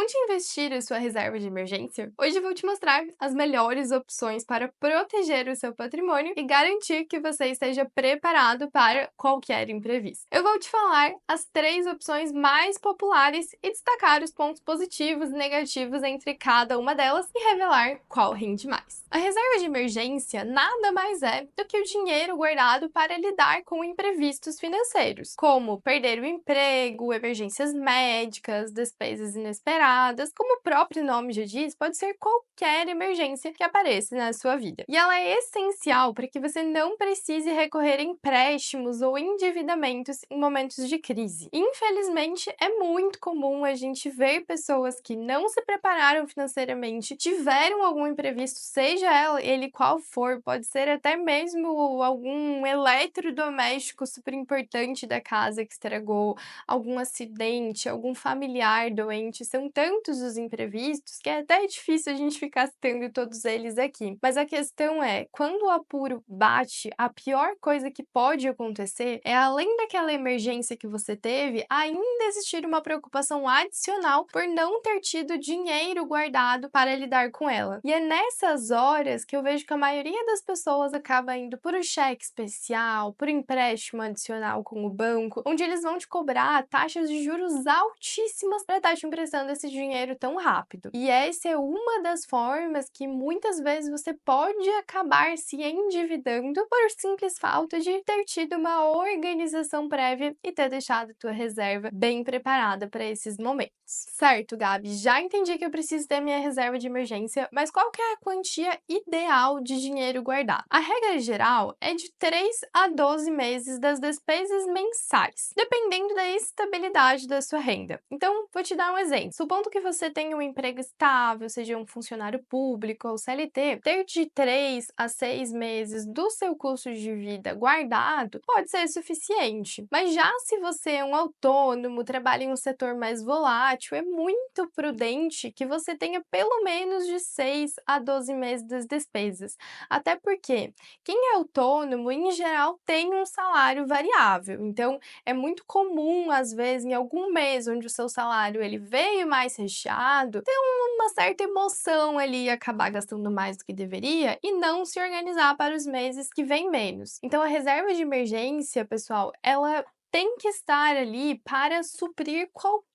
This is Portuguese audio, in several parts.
Onde investir a sua reserva de emergência? Hoje eu vou te mostrar as melhores opções para proteger o seu patrimônio e garantir que você esteja preparado para qualquer imprevisto. Eu vou te falar as 3 opções mais populares e destacar os pontos positivos e negativos entre cada uma delas e revelar qual rende mais. A reserva de emergência nada mais é do que o dinheiro guardado para lidar com imprevistos financeiros, como perder o emprego, emergências médicas, despesas inesperadas. Como o próprio nome já diz, pode ser qualquer emergência que apareça na sua vida. E ela é essencial para que você não precise recorrer a empréstimos ou endividamentos em momentos de crise. Infelizmente, é muito comum a gente ver pessoas que não se prepararam financeiramente, tiveram algum imprevisto, seja ele qual for, pode ser até mesmo algum eletrodoméstico super importante da casa que estragou, algum acidente, algum familiar doente, são tantos os imprevistos que é até difícil a gente ficar citando todos eles aqui. Mas a questão é, quando o apuro bate, a pior coisa que pode acontecer é, além daquela emergência que você teve, ainda existir uma preocupação adicional por não ter tido dinheiro guardado para lidar com ela. E é nessas horas que eu vejo que a maioria das pessoas acaba indo por um cheque especial, por empréstimo adicional com o banco, onde eles vão te cobrar taxas de juros altíssimas para estar te emprestando esse dinheiro tão rápido. E essa é uma das formas que muitas vezes você pode acabar se endividando por simples falta de ter tido uma organização prévia e ter deixado a tua reserva bem preparada para esses momentos. Certo, Gabi, já entendi que eu preciso ter minha reserva de emergência, mas qual que é a quantia ideal de dinheiro guardado? A regra geral é de 3 a 12 meses das despesas mensais, dependendo da estabilidade da sua renda. Então, vou te dar um exemplo. Supondo que você tenha um emprego estável, seja um funcionário público ou CLT, ter de 3 a 6 meses do seu custo de vida guardado pode ser suficiente. Mas já se você é um autônomo, trabalha em um setor mais volátil, é muito prudente que você tenha pelo menos de 6 a 12 meses das despesas. Até porque quem é autônomo, em geral, tem um salário variável. Então, é muito comum, às vezes, em algum mês onde o seu salário ele veio mais recheado, ter uma certa emoção ali, acabar gastando mais do que deveria e não se organizar para os meses que vêm menos. Então, a reserva de emergência, pessoal, ela tem que estar ali para suprir qualquer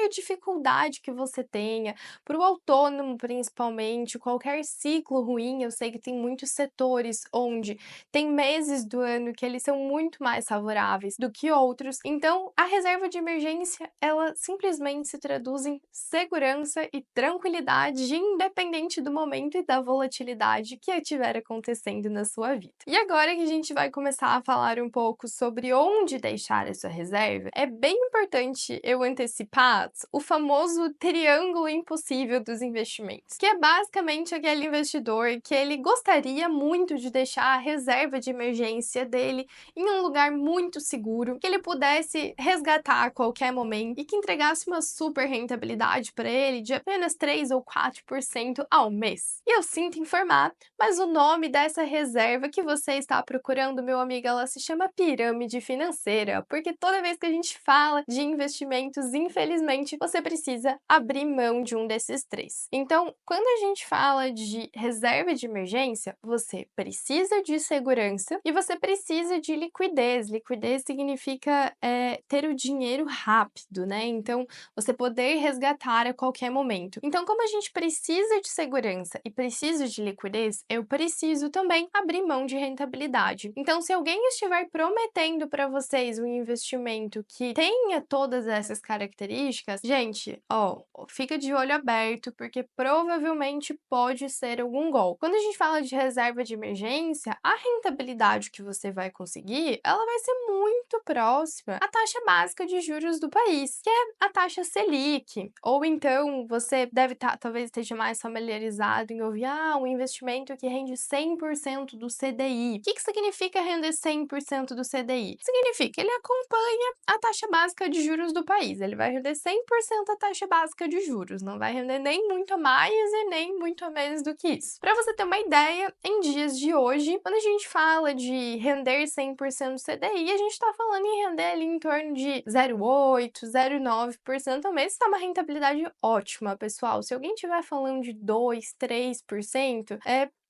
dificuldade que você tenha, para o autônomo principalmente, qualquer ciclo ruim. Eu sei que tem muitos setores onde tem meses do ano que eles são muito mais favoráveis do que outros. Então, a reserva de emergência, ela simplesmente se traduz em segurança e tranquilidade, independente do momento e da volatilidade que estiver acontecendo na sua vida. E agora que a gente vai começar a falar um pouco sobre onde deixar a sua reserva, é bem importante eu antecipar o famoso triângulo impossível dos investimentos, que é basicamente aquele investidor que ele gostaria muito de deixar a reserva de emergência dele em um lugar muito seguro, que ele pudesse resgatar a qualquer momento e que entregasse uma super rentabilidade para ele de apenas 3 ou 4% ao mês. E eu sinto informar, mas o nome dessa reserva que você está procurando, meu amigo, ela se chama pirâmide financeira, porque toda vez que a gente fala de investimentos, infelizmente, você precisa abrir mão de um desses 3. Então, quando a gente fala de reserva de emergência, você precisa de segurança e você precisa de liquidez. Liquidez significa ter o dinheiro rápido, né? Então, você poder resgatar a qualquer momento. Então, como a gente precisa de segurança e precisa de liquidez, eu preciso também abrir mão de rentabilidade. Então, se alguém estiver prometendo para vocês um investimento que tenha todas essas características, gente, ó, fica de olho aberto, porque provavelmente pode ser algum golpe. Quando a gente fala de reserva de emergência, a rentabilidade que você vai conseguir, ela vai ser muito próxima à taxa básica de juros do país, que é a taxa Selic. Ou então, você deve estar, talvez esteja mais familiarizado em ouvir, um investimento que rende 100% do CDI. O que significa render 100% do CDI? Significa que ele acompanha a taxa básica de juros do país. Ele vai render 100% a taxa básica básica de juros, não vai render nem muito a mais e nem muito a menos do que isso. Para você ter uma ideia, em dias de hoje, quando a gente fala de render 100% do CDI, a gente está falando em render ali em torno de 0,8, 0,9% ao mês, está uma rentabilidade ótima, pessoal. Se alguém estiver falando de 2, 3%,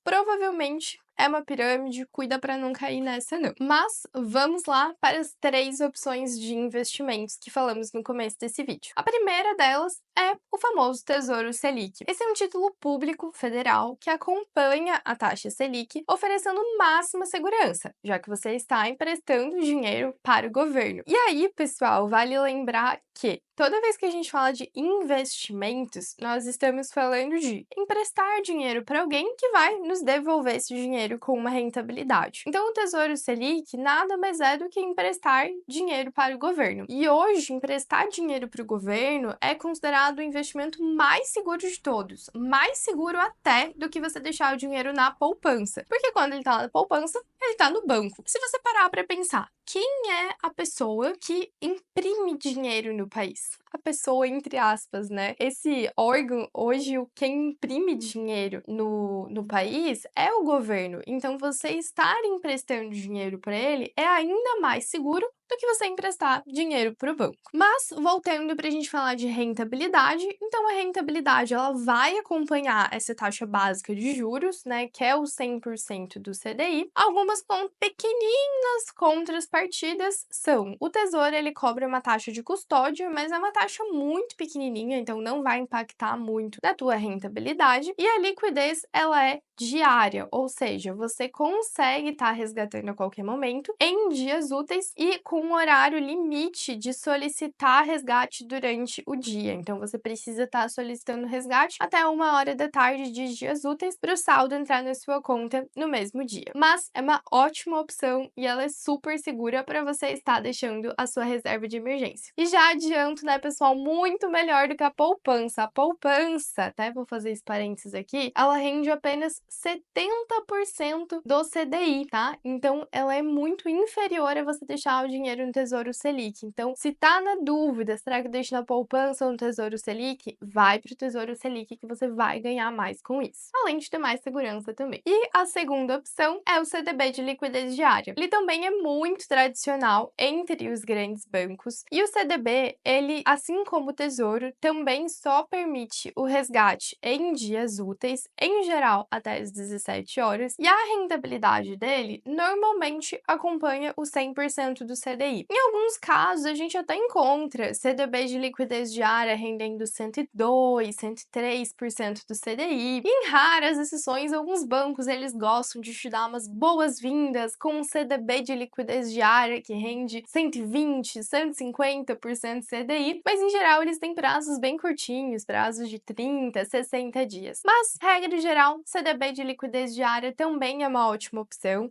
provavelmente é uma pirâmide, cuida para não cair nessa não. Mas vamos lá para as 3 opções de investimentos que falamos no começo desse vídeo. A primeira delas é o famoso Tesouro Selic. Esse é um título público federal que acompanha a taxa Selic, oferecendo máxima segurança, já que você está emprestando dinheiro para o governo. E aí, pessoal, vale lembrar que toda vez que a gente fala de investimentos, nós estamos falando de emprestar dinheiro para alguém que vai nos devolver esse dinheiro com uma rentabilidade. Então, o Tesouro Selic nada mais é do que emprestar dinheiro para o governo. E hoje, emprestar dinheiro para o governo é considerado o investimento mais seguro de todos, mais seguro até do que você deixar o dinheiro na poupança. Porque quando ele está na poupança, ele está no banco. Se você parar para pensar, quem é a pessoa que imprime dinheiro no país? A pessoa, entre aspas, né? Esse órgão, hoje, quem imprime dinheiro no país é o governo. Então, você estar emprestando dinheiro para ele é ainda mais seguro do que você emprestar dinheiro para o banco. Mas, voltando para a gente falar de rentabilidade, então a rentabilidade ela vai acompanhar essa taxa básica de juros, né, que é o 100% do CDI. Algumas pequeninas contrapartidas são: o Tesouro ele cobra uma taxa de custódia, mas é uma taxa muito pequenininha, então não vai impactar muito na tua rentabilidade. E a liquidez ela é diária, ou seja, você consegue estar resgatando a qualquer momento em dias úteis e com um horário limite de solicitar resgate durante o dia. Então, você precisa estar solicitando resgate até 1 hora da tarde de dias úteis para o saldo entrar na sua conta no mesmo dia. Mas é uma ótima opção e ela é super segura para você estar deixando a sua reserva de emergência. E já adianto, né, pessoal, muito melhor do que a poupança. A poupança, até vou fazer esse parênteses aqui, ela rende apenas 70% do CDI, tá? Então, ela é muito inferior a você deixar o dinheiro no Tesouro Selic. Então, se tá na dúvida, será que deixa na poupança ou no Tesouro Selic? Vai pro Tesouro Selic que você vai ganhar mais com isso. Além de ter mais segurança também. E a segunda opção é o CDB de liquidez diária. Ele também é muito tradicional entre os grandes bancos. E o CDB, ele, assim como o Tesouro, também só permite o resgate em dias úteis, em geral até as 17 horas, e a rentabilidade dele normalmente acompanha o 100% do CDI. Em alguns casos, a gente até encontra CDB de liquidez diária rendendo 102, 103% do CDI. E em raras exceções, alguns bancos eles gostam de te dar umas boas-vindas com um CDB de liquidez diária que rende 120, 150% CDI, mas em geral eles têm prazos bem curtinhos, prazos de 30, 60 dias. Mas, regra geral, CDB de liquidez diária também é uma ótima opção.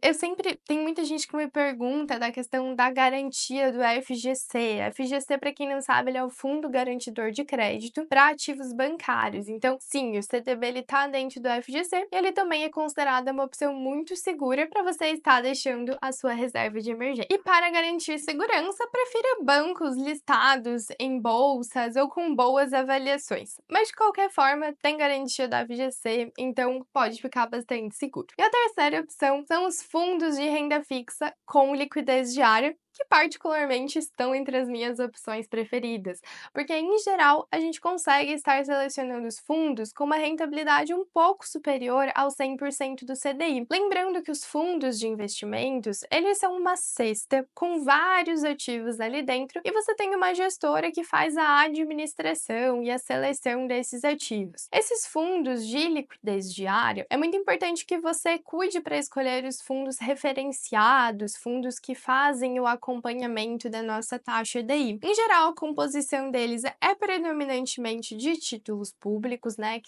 Tem muita gente que me pergunta da questão da garantia do FGC. FGC, para quem não sabe, ele é o Fundo Garantidor de Crédito para ativos bancários. Então, sim, o CDB ele tá dentro do FGC e ele também é considerado uma opção muito segura para você estar deixando a sua reserva de emergência. E para garantir segurança, prefira bancos listados em bolsas ou com boas avaliações. Mas de qualquer forma, tem garantia da FGC, então pode ficar bastante seguro. E a terceira opção são os fundos de renda fixa com liquidez diária, que particularmente estão entre as minhas opções preferidas, porque em geral a gente consegue estar selecionando os fundos com uma rentabilidade um pouco superior ao 100% do CDI. Lembrando que os fundos de investimentos, eles são uma cesta com vários ativos ali dentro e você tem uma gestora que faz a administração e a seleção desses ativos. Esses fundos de liquidez diária, é muito importante que você cuide para escolher os fundos referenciados, fundos que fazem o acompanhamento da nossa taxa DI. Em geral, a composição deles é predominantemente de títulos públicos, né,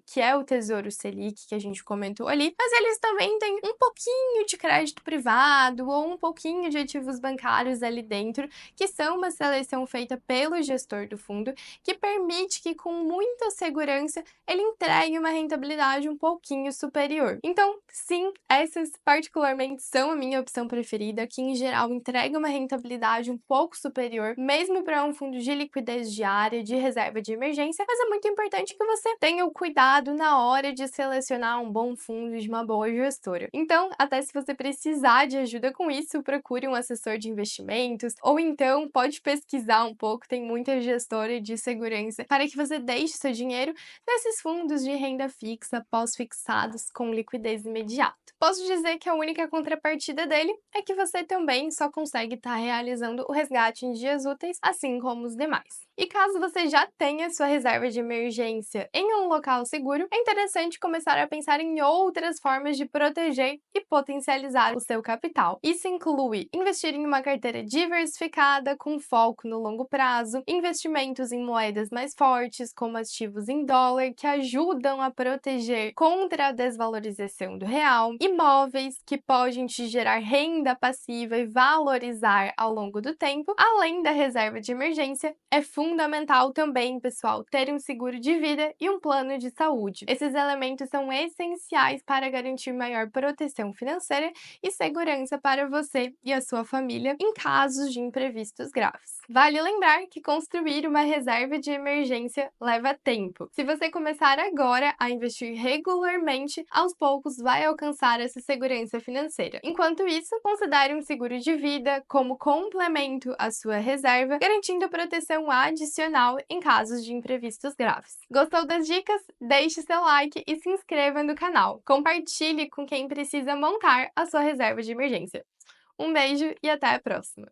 que é o Tesouro Selic que a gente comentou ali, mas eles também têm um pouquinho de crédito privado ou um pouquinho de ativos bancários ali dentro, que são uma seleção feita pelo gestor do fundo, que permite que com muita segurança ele entregue uma rentabilidade um pouquinho superior. Então, sim, essas particularmente são a minha opção preferida, que em geral entrega entrega uma rentabilidade um pouco superior, mesmo para um fundo de liquidez diária, de reserva de emergência, mas é muito importante que você tenha o cuidado na hora de selecionar um bom fundo de uma boa gestora. Então, até se você precisar de ajuda com isso, procure um assessor de investimentos, ou então pode pesquisar um pouco, tem muita gestora de segurança para que você deixe seu dinheiro nesses fundos de renda fixa pós-fixados com liquidez imediata. Posso dizer que a única contrapartida dele é que você também só consegue estar realizando o resgate em dias úteis, assim como os demais. E caso você já tenha sua reserva de emergência em um local seguro, é interessante começar a pensar em outras formas de proteger e potencializar o seu capital. Isso inclui investir em uma carteira diversificada com foco no longo prazo, investimentos em moedas mais fortes, como ativos em dólar, que ajudam a proteger contra a desvalorização do real, imóveis que podem te gerar renda passiva e valorizar ao longo do tempo, além da reserva de emergência. É fundamental também, pessoal, ter um seguro de vida e um plano de saúde. Esses elementos são essenciais para garantir maior proteção financeira e segurança para você e a sua família em casos de imprevistos graves. Vale lembrar que construir uma reserva de emergência leva tempo. Se você começar agora a investir regularmente, aos poucos vai alcançar essa segurança financeira. Enquanto isso, considere um seguro de vida como complemento à sua reserva, garantindo proteção adicional em casos de imprevistos graves. Gostou das dicas? Deixe seu like e se inscreva no canal. Compartilhe com quem precisa montar a sua reserva de emergência. Um beijo e até a próxima!